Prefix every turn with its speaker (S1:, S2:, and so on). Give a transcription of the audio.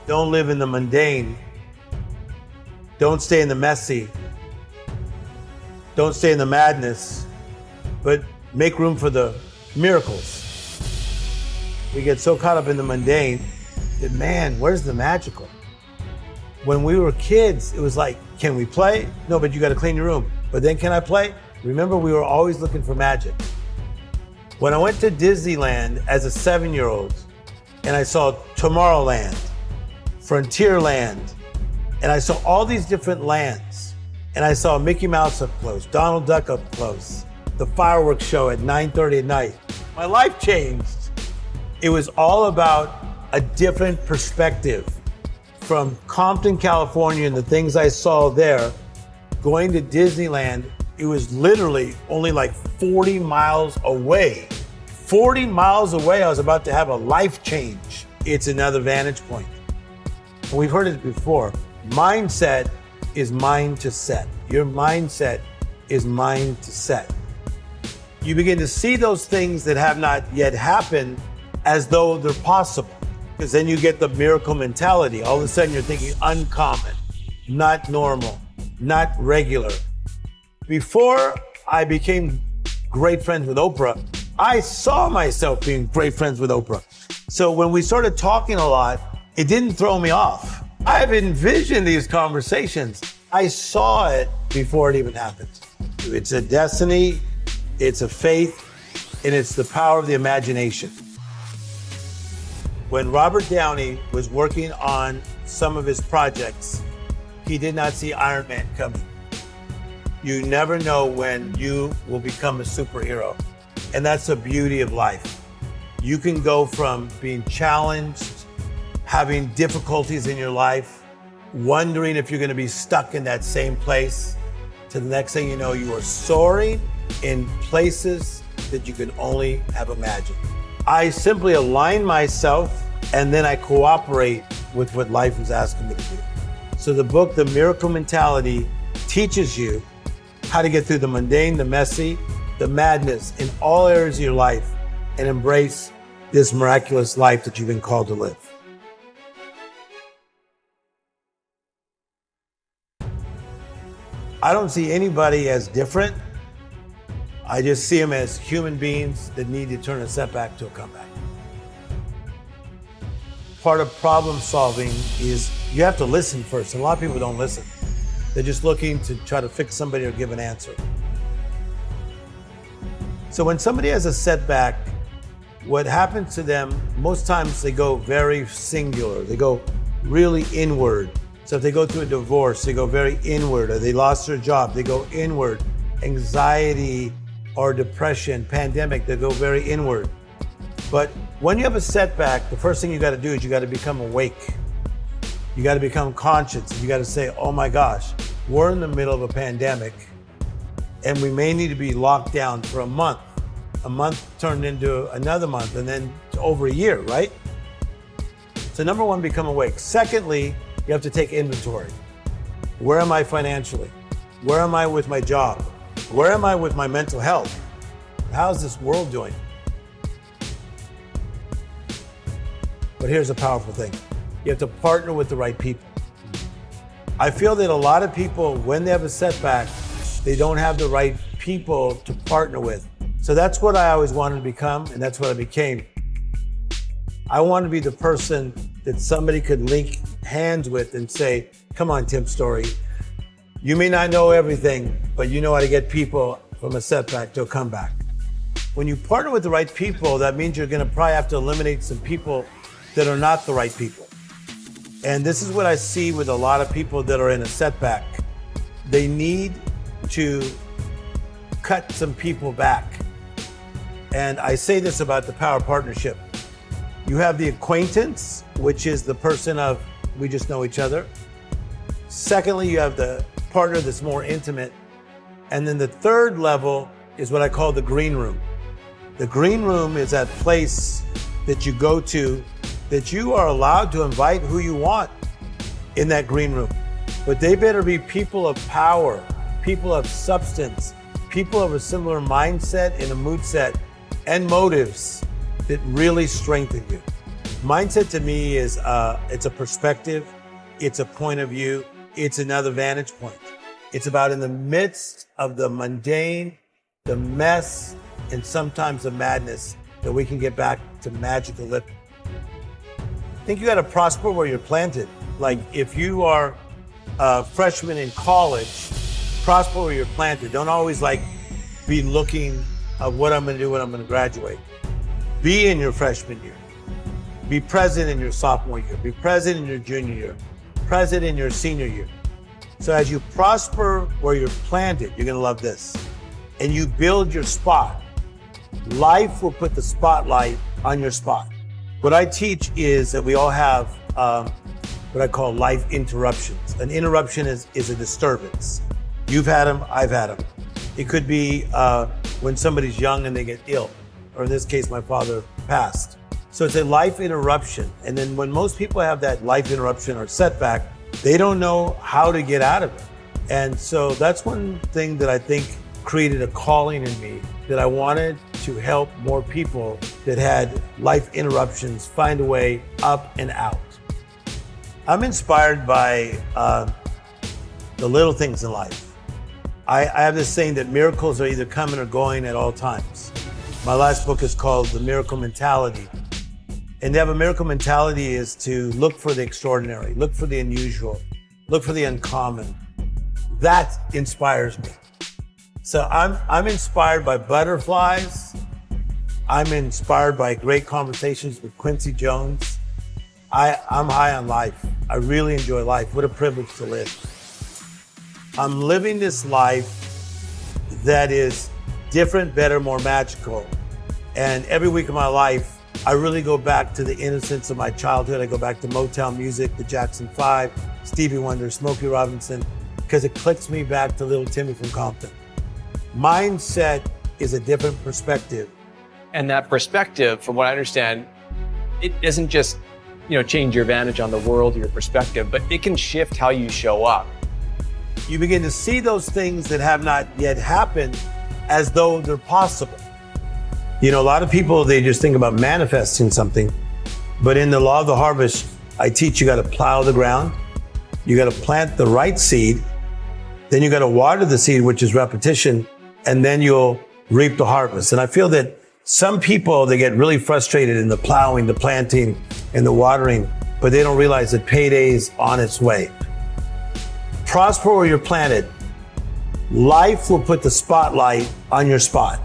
S1: Don't live in the mundane. Don't stay in the messy. Don't stay in the madness, but make room for the miracles. We get so caught up in the mundane that, man, where's the magical? When we were kids, it was like, can we play? No, but you got to clean your room. But then can I play? Remember, we were always looking for magic. When I went to Disneyland as a 7-year-old and I saw Tomorrowland, Frontierland, and I saw all these different lands, and I saw Mickey Mouse up close, Donald Duck up close, the fireworks show at 9:30 at night, my life changed. It was all about a different perspective. From Compton, California, and the things I saw there, going to Disneyland, it was literally only like 40 miles away. 40 miles away, I was about to have a life change. It's another vantage point. And we've heard it before. Mindset is mind to set. Your mindset is mind to set. You begin to see those things that have not yet happened as though they're possible. Because then you get the miracle mentality. All of a sudden you're thinking uncommon, not normal, not regular. Before I became great friends with Oprah, I saw myself being great friends with Oprah. So when we started talking a lot, it didn't throw me off. I've envisioned these conversations. I saw it before it even happened. It's a destiny, it's a faith, and it's the power of the imagination. When Robert Downey was working on some of his projects, he did not see Iron Man coming. You never know when you will become a superhero. And that's the beauty of life. You can go from being challenged, having difficulties in your life, wondering if you're going to be stuck in that same place, to the next thing you know, you are soaring in places that you can only have imagined. I simply align myself and then I cooperate with what life is asking me to do. So the book, The Miracle Mentality, teaches you how to get through the mundane, the messy, the madness in all areas of your life and embrace this miraculous life that you've been called to live. I don't see anybody as different. I just see them as human beings that need to turn a setback to a comeback. Part of problem solving is you have to listen first. And a lot of people don't listen. They're just looking to try to fix somebody or give an answer. So when somebody has a setback, what happens to them, most times they go very singular. They go really inward. So if they go through a divorce, they go very inward, or they lost their job, they go inward. Anxiety or depression, pandemic, they go very inward. But when you have a setback, the first thing you got to do is you got to become awake. You got to become conscious. You got to say, oh my gosh, we're in the middle of a pandemic and we may need to be locked down for a month. A month turned into another month and then over a year, right? So number one, become awake. Secondly, you have to take inventory. Where am I financially? Where am I with my job? Where am I with my mental health? How's this world doing? But here's a powerful thing. You have to partner with the right people. I feel that a lot of people, when they have a setback, they don't have the right people to partner with. So that's what I always wanted to become, and that's what I became. I wanted to be the person that somebody could link hands with and say, come on, Tim Story. You may not know everything, but you know how to get people from a setback to a comeback. When you partner with the right people, that means you're gonna probably have to eliminate some people that are not the right people. And this is what I see with a lot of people that are in a setback. They need to cut some people back. And I say this about the power partnership. You have the acquaintance, which is the person of, we just know each other. Secondly, you have the partner that's more intimate. And then the third level is what I call the green room. The green room is that place that you go to that you are allowed to invite who you want in that green room. But they better be people of power, people of substance, people of a similar mindset and a mood set and motives that really strengthen you. Mindset to me is it's a perspective, it's a point of view, it's another vantage point. It's about in the midst of the mundane, the mess, and sometimes the madness that we can get back to magical living. I think you got to prosper where you're planted. Like if you are a freshman in college, prosper where you're planted. Don't always be looking at what I'm going to do when I'm going to graduate. Be in your freshman year. Be present in your sophomore year. Be present in your junior year. Present in your senior year. So as you prosper where you're planted, you're going to love this. And you build your spot. Life will put the spotlight on your spot. What I teach is that we all have what I call life interruptions. An interruption is a disturbance. You've had them, I've had them. It could be when somebody's young and they get ill, or in this case, my father passed. So it's a life interruption. And then when most people have that life interruption or setback, they don't know how to get out of it. And so that's one thing that I think created a calling in me, that I wanted to help more people that had life interruptions find a way up and out. I'm inspired by the little things in life. I have this saying that miracles are either coming or going at all times. My last book is called The Miracle Mentality. And to have a miracle mentality is to look for the extraordinary, look for the unusual, look for the uncommon. That inspires me. So I'm inspired by butterflies. I'm inspired by great conversations with Quincy Jones. I'm high on life. I really enjoy life. What a privilege to live. I'm living this life that is different, better, more magical. And every week of my life, I really go back to the innocence of my childhood. I go back to Motown music, the Jackson 5, Stevie Wonder, Smokey Robinson, because it clicks me back to little Timmy from Compton. Mindset is a different perspective.
S2: And that perspective, from what I understand, it doesn't just, change your vantage on the world, your perspective, but it can shift how you show up.
S1: You begin to see those things that have not yet happened as though they're possible. A lot of people, they just think about manifesting something, but in the law of the harvest, I teach you got to plow the ground, you got to plant the right seed, then you got to water the seed, which is repetition, and then you'll reap the harvest. And I feel that some people, they get really frustrated in the plowing, the planting, and the watering, but they don't realize that payday is on its way. Prosper where you're planted. Life will put the spotlight on your spot.